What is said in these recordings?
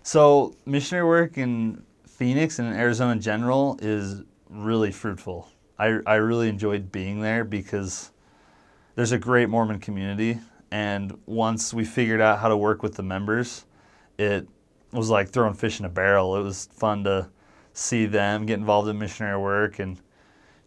So missionary work in Phoenix and in Arizona in general is really fruitful. I really enjoyed being there because there's a great Mormon community, and once we figured out how to work with the members, it was like throwing fish in a barrel. It was fun to see them get involved in missionary work, and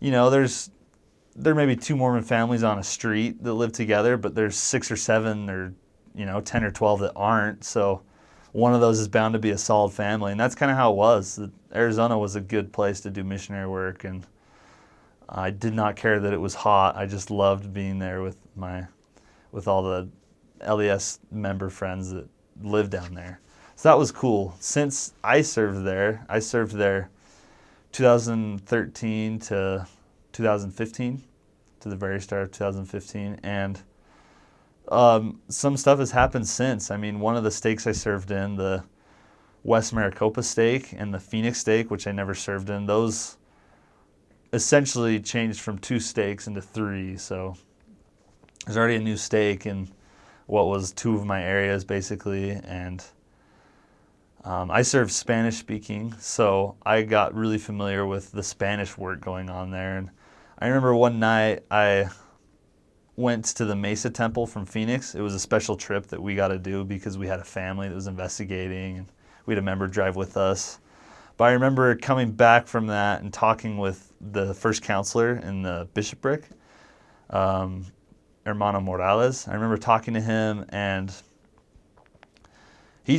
there may be two Mormon families on a street that live together, but there's 6 or 7 or 10 or 12 that aren't. So one of those is bound to be a solid family, and that's kind of how it was. Arizona was a good place to do missionary work, and I did not care that it was hot. I just loved being there with all the LDS member friends that live down there. So that was cool. Since I served there 2013 to 2015, to the very start of 2015, and some stuff has happened since. I mean, one of the stakes I served in, the West Maricopa stake and the Phoenix stake, which I never served in, those essentially changed from 2 stakes into 3. So there's already a new stake in what was 2 of my areas, basically, and I served Spanish speaking, so I got really familiar with the Spanish work going on there. And I remember one night I went to the Mesa Temple from Phoenix. It was a special trip that we got to do because we had a family that was investigating, and we had a member drive with us. But I remember coming back from that and talking with the first counselor in the bishopric, Hermano Morales. I remember talking to him, and he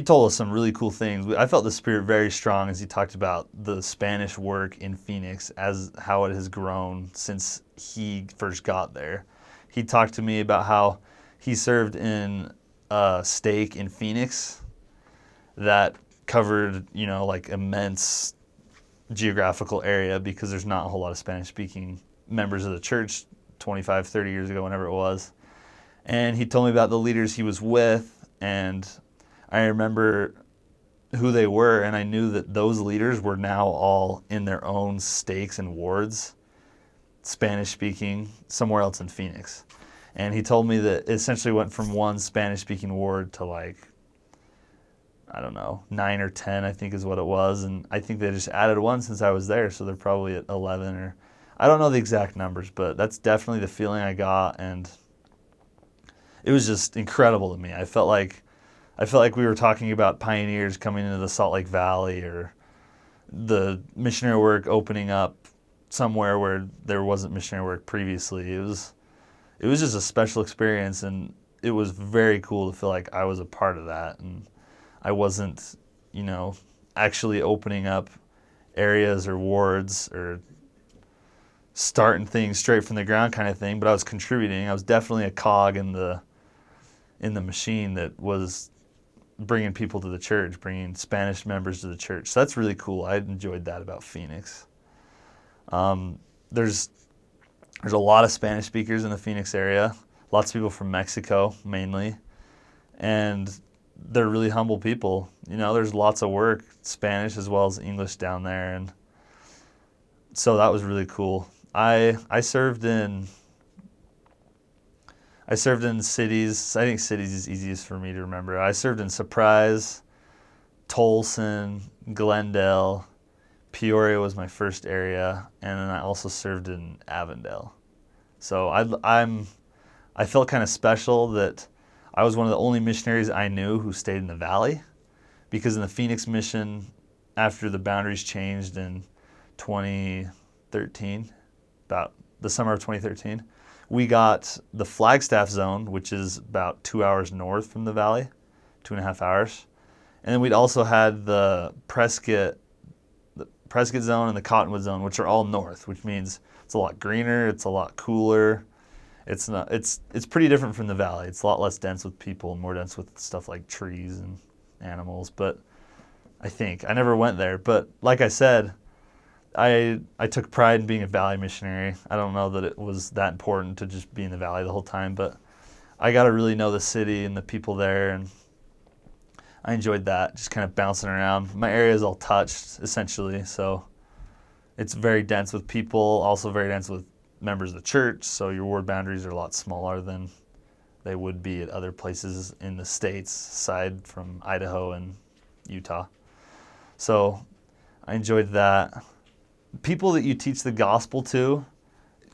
told us some really cool things. I felt the spirit very strong as he talked about the Spanish work in Phoenix, as how it has grown since he first got there. He talked to me about how he served in a stake in Phoenix that covered, like immense geographical area because there's not a whole lot of Spanish speaking members of the church 25, 30 years ago, whenever it was. And he told me about the leaders he was with, and I remember who they were, and I knew that those leaders were now all in their own stakes and wards, Spanish speaking, somewhere else in Phoenix. And he told me that it essentially went from one Spanish speaking ward to I don't know, 9 or 10, I think is what it was. And I think they just added one since I was there, so they're probably at 11 or I don't know the exact numbers, but that's definitely the feeling I got, and it was just incredible to me. I felt like we were talking about pioneers coming into the Salt Lake Valley, or the missionary work opening up somewhere where there wasn't missionary work previously. It was just a special experience, and it was very cool to feel like I was a part of that, and I wasn't, actually opening up areas or wards or starting things straight from the ground kind of thing, but I was contributing. I was definitely a cog in the machine that was bringing people to the church, bringing Spanish members to the church. So that's really cool. I enjoyed that about Phoenix. There's a lot of Spanish speakers in the Phoenix area. Lots of people from Mexico, mainly, and they're really humble people. There's lots of work, Spanish as well as English down there, and so that was really cool. I served in cities. I think cities is easiest for me to remember. I served in Surprise, Tolson, Glendale, Peoria was my first area, and then I also served in Avondale. So I felt kind of special that I was one of the only missionaries I knew who stayed in the valley, because in the Phoenix mission, after the boundaries changed in 2013, about the summer of 2013, we got the Flagstaff zone, which is about 2 hours north from the valley, 2.5 hours. And then we'd also had the Prescott zone and the Cottonwood zone, which are all north, which means it's a lot greener, it's a lot cooler. It's pretty different from the valley. It's a lot less dense with people and more dense with stuff like trees and animals. But I never went there. But like I said, I took pride in being a valley missionary. I don't know that it was that important to just be in the valley the whole time, but I got to really know the city and the people there, and I enjoyed that, just kind of bouncing around. My area is all touched, essentially, so it's very dense with people, also very dense with members of the church, so your ward boundaries are a lot smaller than they would be at other places in the States, aside from Idaho and Utah. So I enjoyed that. People that you teach the gospel to,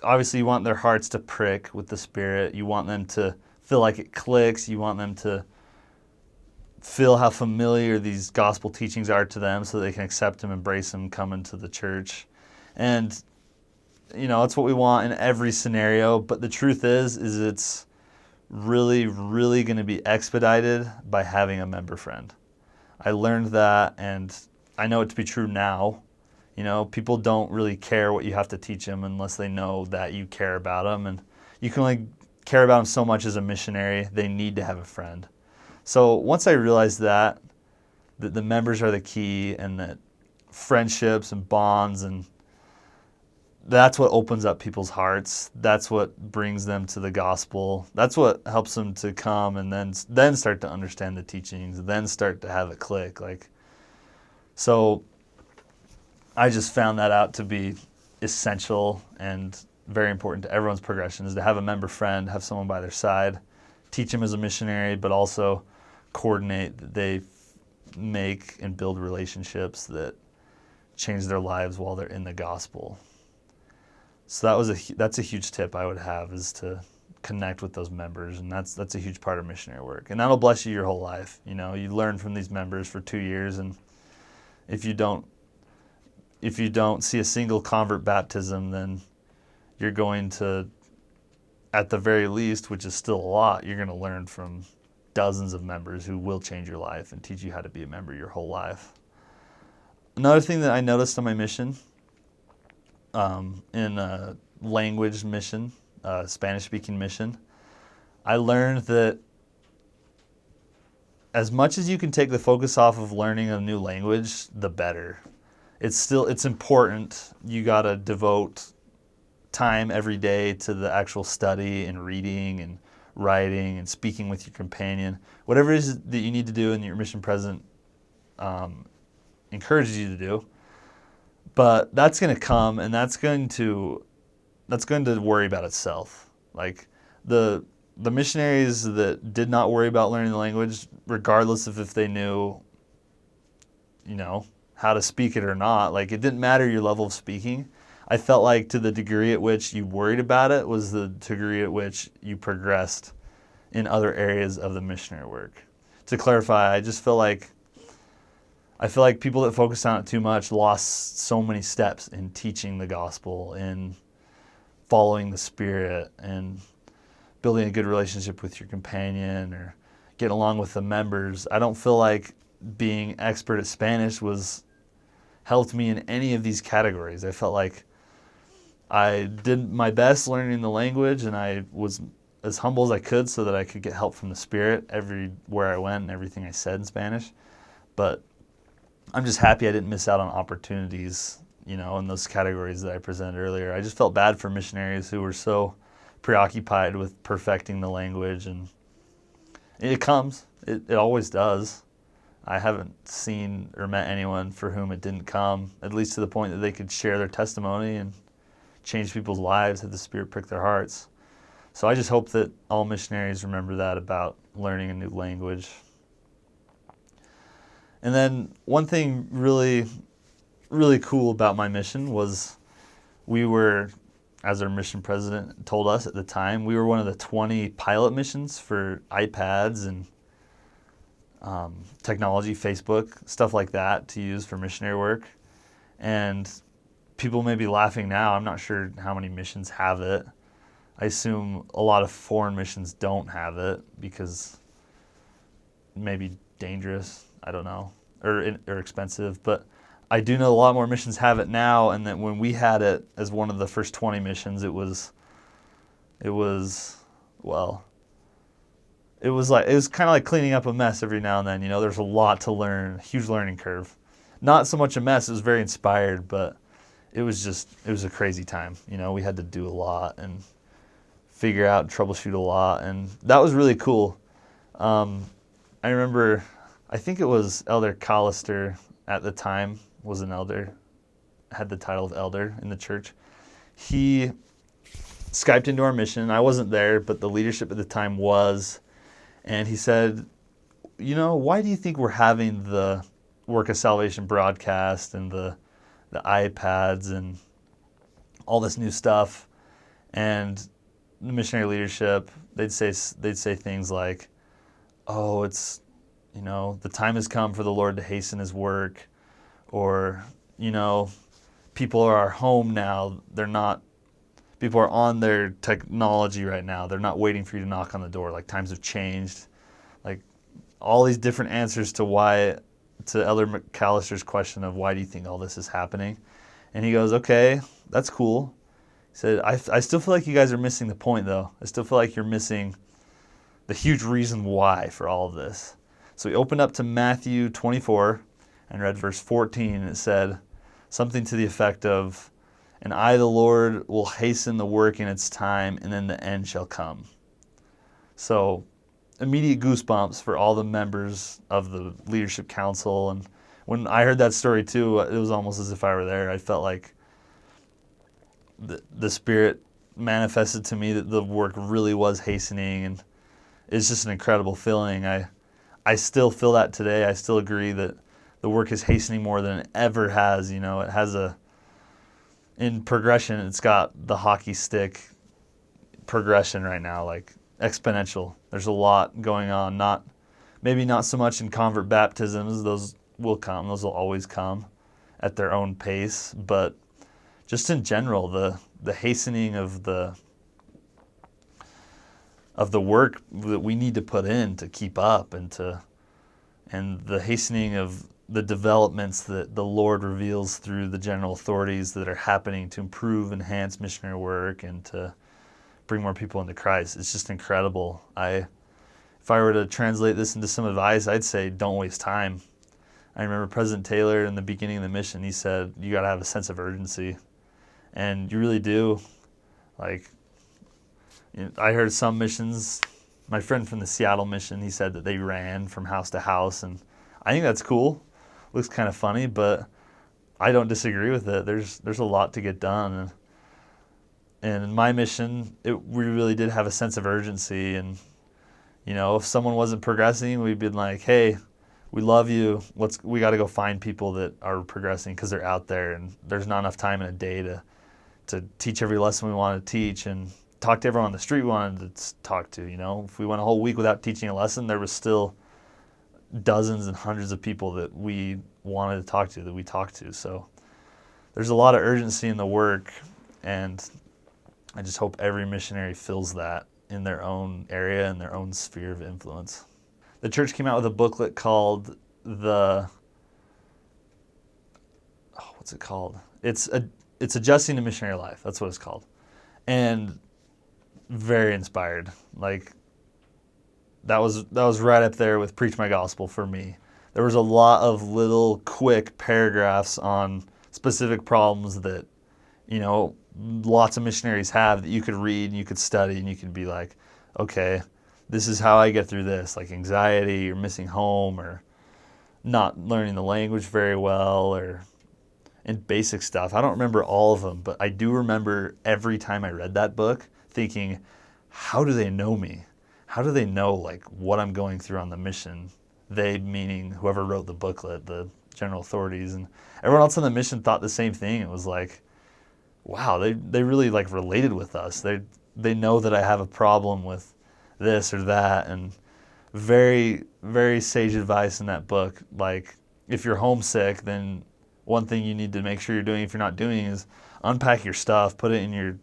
obviously you want their hearts to prick with the Spirit. You want them to feel like it clicks. You want them to feel how familiar these gospel teachings are to them so they can accept them, embrace them, come into the church. And, that's what we want in every scenario. But the truth is it's really, really going to be expedited by having a member friend. I learned that, and I know it to be true now. People don't really care what you have to teach them unless they know that you care about them. And you can only care about them so much as a missionary. They need to have a friend. So once I realized that the members are the key, and that friendships and bonds, and that's what opens up people's hearts. That's what brings them to the gospel. That's what helps them to come and then start to understand the teachings, then start to have it click. So I just found that out to be essential and very important to everyone's progression, is to have a member friend, have someone by their side, teach them as a missionary, but also coordinate that they make and build relationships that change their lives while they're in the gospel. So that's a huge tip I would have, is to connect with those members, and that's a huge part of missionary work, and that'll bless you your whole life. You learn from these members for 2 years, and if you don't see a single convert baptism, then you're going to, at the very least, which is still a lot, you're going to learn from dozens of members who will change your life and teach you how to be a member your whole life. Another thing that I noticed on my mission, in a language mission, Spanish-speaking mission, I learned that as much as you can take the focus off of learning a new language, the better. It's important. You got to devote time every day to the actual study and reading and writing and speaking with your companion. Whatever it is that you need to do and your mission president encourages you to do. But that's going to come, and that's going to worry about itself. Like the missionaries that did not worry about learning the language, regardless of if they knew, how to speak it or not, like it didn't matter your level of speaking. I felt like to the degree at which you worried about it was the degree at which you progressed in other areas of the missionary work. To clarify, I feel like people that focused on it too much lost so many steps in teaching the gospel, in following the Spirit, and building a good relationship with your companion, or getting along with the members. I don't feel like being expert at Spanish helped me in any of these categories. I felt like I did my best learning the language, and I was as humble as I could so that I could get help from the Spirit everywhere I went and everything I said in Spanish. But I'm just happy I didn't miss out on opportunities, in those categories that I presented earlier. I just felt bad for missionaries who were so preoccupied with perfecting the language, and it comes. It always does. I haven't seen or met anyone for whom it didn't come, at least to the point that they could share their testimony and change people's lives, have the Spirit prick their hearts. So I just hope that all missionaries remember that about learning a new language. And then one thing really, really cool about my mission was we were, as our mission president told us at the time, we were one of the 20 pilot missions for iPads and technology, Facebook, stuff like that to use for missionary work. And people may be laughing now. I'm not sure how many missions have it. I assume a lot of foreign missions don't have it because maybe dangerous, I don't know, or expensive. But I do know a lot more missions have it now, and that when we had it as one of the first 20 missions, it was kind of like cleaning up a mess every now and then. There's a lot to learn, huge learning curve. Not so much a mess, it was very inspired, but it was a crazy time. We had to do a lot and figure out and troubleshoot a lot, and that was really cool. I remember, I think it was Elder Collister at the time was an elder, had the title of elder in the church. He Skyped into our mission. I wasn't there, but the leadership at the time was. And he said, why do you think we're having the Work of Salvation broadcast and the iPads and all this new stuff. And the missionary leadership, they'd say things like, "Oh, it's, the time has come for the Lord to hasten His work," or, people are home now. People are on their technology right now. They're not waiting for you to knock on the door. Like, times have changed. Like, all these different answers to Elder McAllister's question of why do you think all this is happening? And he goes, okay, that's cool. He said, I still feel like you guys are missing the point, though. I still feel like you're missing the huge reason why for all of this. So he opened up to Matthew 24 and read verse 14, and it said something to the effect of, "And I, the Lord, will hasten the work in its time, and then the end shall come." So immediate goosebumps for all the members of the leadership council. And when I heard that story too, it was almost as if I were there. I felt like the Spirit manifested to me that the work really was hastening, and it's just an incredible feeling. I still feel that today. I still agree that the work is hastening more than it ever has. It has in progression, it's got the hockey stick progression right now, like exponential. There's a lot going on. Maybe not so much in convert baptisms. Those will come. Those will always come at their own pace. But just in general, the hastening of the work that we need to put in to keep up, and the hastening of the developments that the Lord reveals through the general authorities that are happening to improve, enhance missionary work, and to bring more people into Christ. It's just incredible. If I were to translate this into some advice, I'd say don't waste time. I remember President Taylor in the beginning of the mission, he said, you got to have a sense of urgency. And you really do. Like, I heard some missions, my friend from the Seattle mission, he said that they ran from house to house, and I think that's cool. Looks kind of funny, but I don't disagree with it. There's a lot to get done. And in my mission, we really did have a sense of urgency. And, if someone wasn't progressing, we'd been like, hey, we love you. We got to go find people that are progressing because they're out there, and there's not enough time in a day to teach every lesson we want to teach and talk to everyone on the street we wanted to talk to. If we went a whole week without teaching a lesson, there was still dozens and hundreds of people that we wanted to talk to, that we talked to. So there's a lot of urgency in the work, and I just hope every missionary feels that in their own area and their own sphere of influence. The church came out with a booklet called what's it called? It's Adjusting to Missionary Life. That's what it's called. And very inspired. Like, that was right up there with Preach My Gospel for me. There was a lot of little quick paragraphs on specific problems that, lots of missionaries have that you could read and you could study and you could be like, okay, this is how I get through this, like anxiety or missing home or not learning the language very well and basic stuff. I don't remember all of them, but I do remember every time I read that book thinking, how do they know me? How do they know what I'm going through on the mission? They meaning whoever wrote the booklet, the general authorities, and everyone else on the mission thought the same thing. It was like, wow, they really related with us. They know that I have a problem with this or that, and very, very sage advice in that book. Like, if you're homesick, then one thing you need to make sure you're doing, if you're not doing, is unpack your stuff, put it in your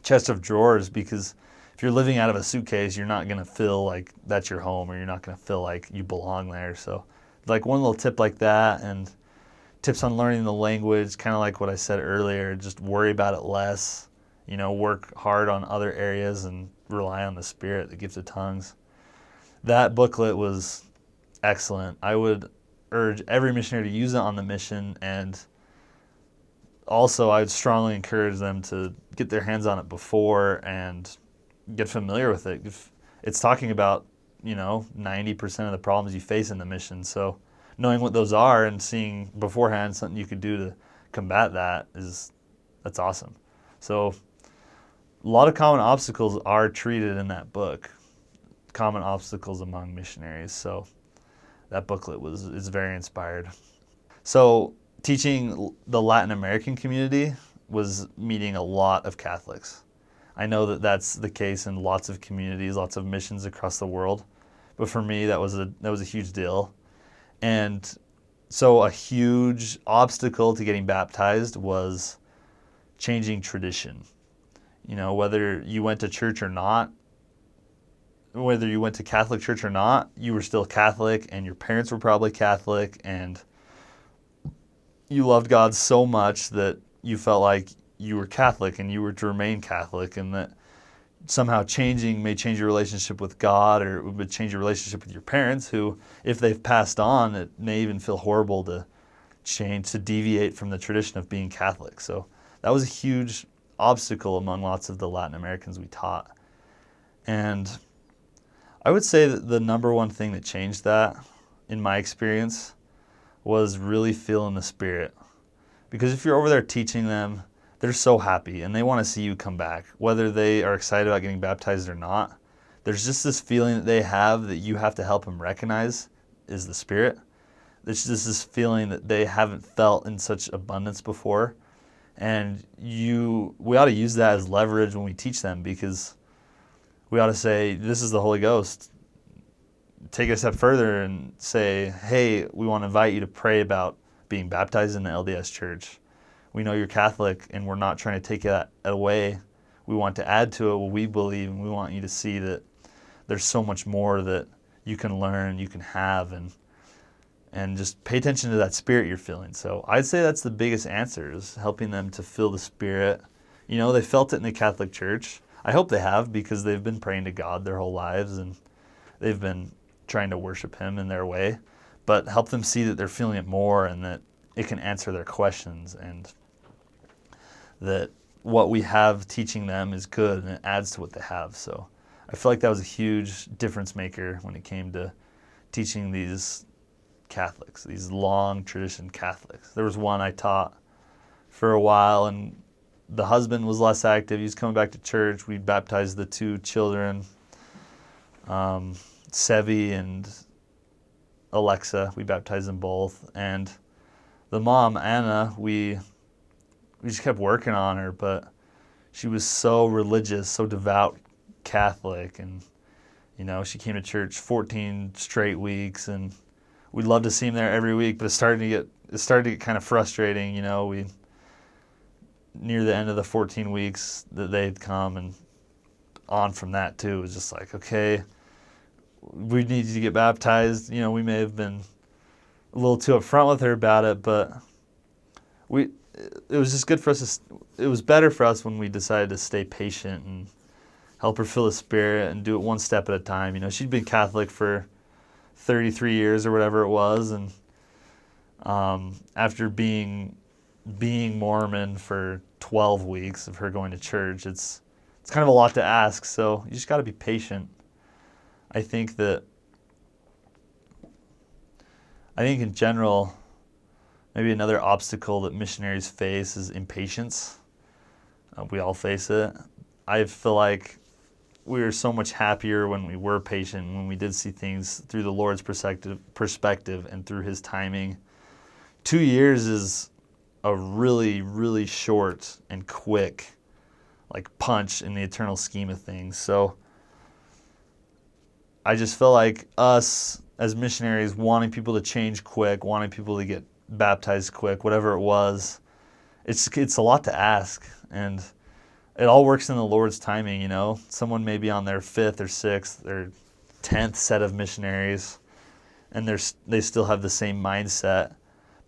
chest of drawers, because if you're living out of a suitcase, you're not going to feel like that's your home, or you're not going to feel like you belong there. So one little tip like that, and tips on learning the language, kind of like what I said earlier, just worry about it less, work hard on other areas and rely on the Spirit, the gift of tongues. That booklet was excellent. I would urge every missionary to use it on the mission, and also I would strongly encourage them to get their hands on it before and get familiar with it. It's talking about, 90% of the problems you face in the mission. So knowing what those are and seeing beforehand something you could do to combat that's awesome. So a lot of common obstacles are treated in that book, common obstacles among missionaries. So that booklet is very inspired. So teaching the Latin American community was meeting a lot of Catholics. I know that that's the case in lots of communities, lots of missions across the world. But for me, that was a huge deal. And so a huge obstacle to getting baptized was changing tradition. Whether you went to church or not, whether you went to Catholic church or not, you were still Catholic, and your parents were probably Catholic, and you loved God so much that you felt like you were Catholic and you were to remain Catholic, and that somehow changing may change your relationship with God, or it would change your relationship with your parents, who, if they've passed on, it may even feel horrible to change, to deviate from the tradition of being Catholic. So that was a huge obstacle among lots of the Latin Americans we taught. And I would say that the number one thing that changed that, in my experience, was really feeling the Spirit. Because if you're over there teaching them, they're so happy and they want to see you come back, whether they are excited about getting baptized or not. There's just this feeling that they have that you have to help them recognize is the Spirit. There's just this feeling that they haven't felt in such abundance before. And we ought to use that as leverage when we teach them, because we ought to say, this is the Holy Ghost. Take it a step further and say, hey, we want to invite you to pray about being baptized in the LDS church. We know you're Catholic, and we're not trying to take that away. We want to add to it what we believe, and we want you to see that there's so much more that you can learn, you can have, and just pay attention to that Spirit you're feeling. So I'd say that's the biggest answer, is helping them to feel the Spirit. They felt it in the Catholic Church. I hope they have, because they've been praying to God their whole lives, and they've been trying to worship Him in their way. But help them see that they're feeling it more, and that it can answer their questions, and that what we have teaching them is good, and it adds to what they have. So I feel like that was a huge difference maker when it came to teaching these Catholics, these long tradition Catholics. There was one I taught for a while, and the husband was less active. He was coming back to church. We baptized the two children, Sevi and Alexa. We baptized them both. And the mom, Anna, we just kept working on her, but she was so religious, so devout Catholic, and she came to church 14 straight weeks, and we'd love to see him there every week, but it started to get kind of frustrating. We near the end of the 14 weeks that they'd come, and on from that too, it was just like, okay, we need you to get baptized. We may have been a little too upfront with her about it, but it was just good for us. It was better for us when we decided to stay patient and help her feel the Spirit and do it one step at a time. She'd been Catholic for 33 years or whatever it was, and after being Mormon for 12 weeks of her going to church, it's kind of a lot to ask. So you just got to be patient. I think in general, maybe another obstacle that missionaries face is impatience. We all face it. I feel like we were so much happier when we were patient, when we did see things through the Lord's perspective and through His timing. 2 years is a really, really short and quick punch in the eternal scheme of things. So I just feel like us as missionaries wanting people to change quick, wanting people to get baptized quick, whatever it was, it's a lot to ask, and it all works in the Lord's timing. Someone may be on their 5th or 6th or 10th set of missionaries, and they still have the same mindset.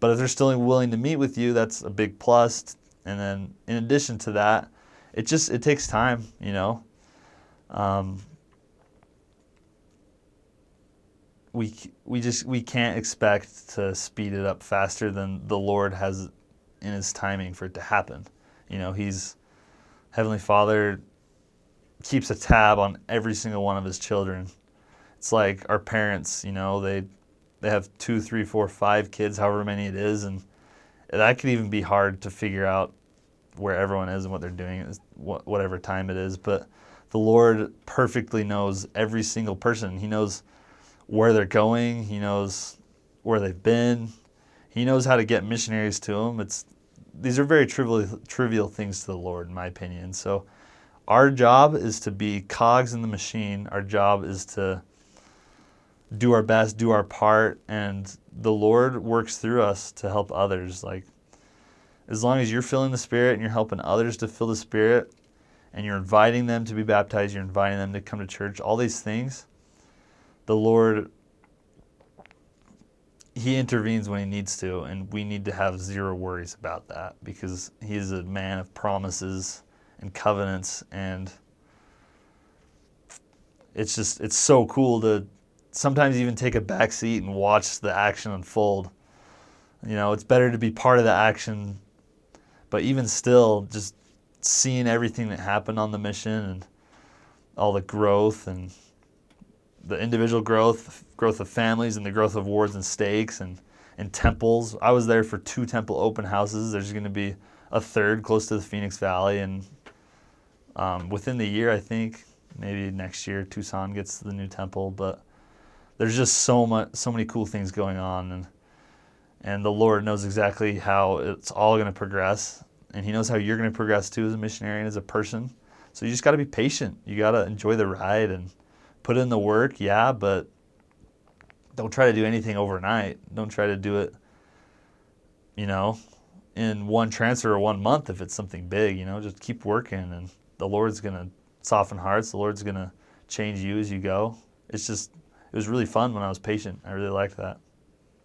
But if they're still willing to meet with you, that's a big plus. And then in addition to that, it takes time. We can't expect to speed it up faster than the Lord has in His timing for it to happen. He's Heavenly Father keeps a tab on every single one of His children. It's like our parents, they have 2, 3, 4, 5 kids, however many it is, and that could even be hard to figure out where everyone is and what they're doing, whatever time it is. But the Lord perfectly knows every single person. He knows where they're going. He knows where they've been. He knows how to get missionaries to them. These are very trivial things to the Lord, in my opinion. So our job is to be cogs in the machine. Our job is to do our best, do our part, and the Lord works through us to help others. Like, as long as you're filling the Spirit and you're helping others to fill the Spirit, and you're inviting them to be baptized, you're inviting them to come to church, all these things, the Lord, He intervenes when He needs to, and we need to have zero worries about that, because He is a man of promises and covenants, and it's so cool to sometimes even take a back seat and watch the action unfold. It's better to be part of the action, but even still, just seeing everything that happened on the mission and all the growth and the individual growth of families and the growth of wards and stakes and temples. I was there for 2 temple open houses. There's going to be a third close to the Phoenix Valley, and within the year, I think, maybe next year, Tucson gets the new temple. But there's just so many cool things going on, and the Lord knows exactly how it's all going to progress, and He knows how you're going to progress too as a missionary and as a person. So you just got to be patient. You got to enjoy the ride and put in the work, yeah, but don't try to do anything overnight. Don't try to do it, in one transfer or 1 month if it's something big. Just keep working, and the Lord's going to soften hearts. The Lord's going to change you as you go. It was really fun when I was patient. I really liked that.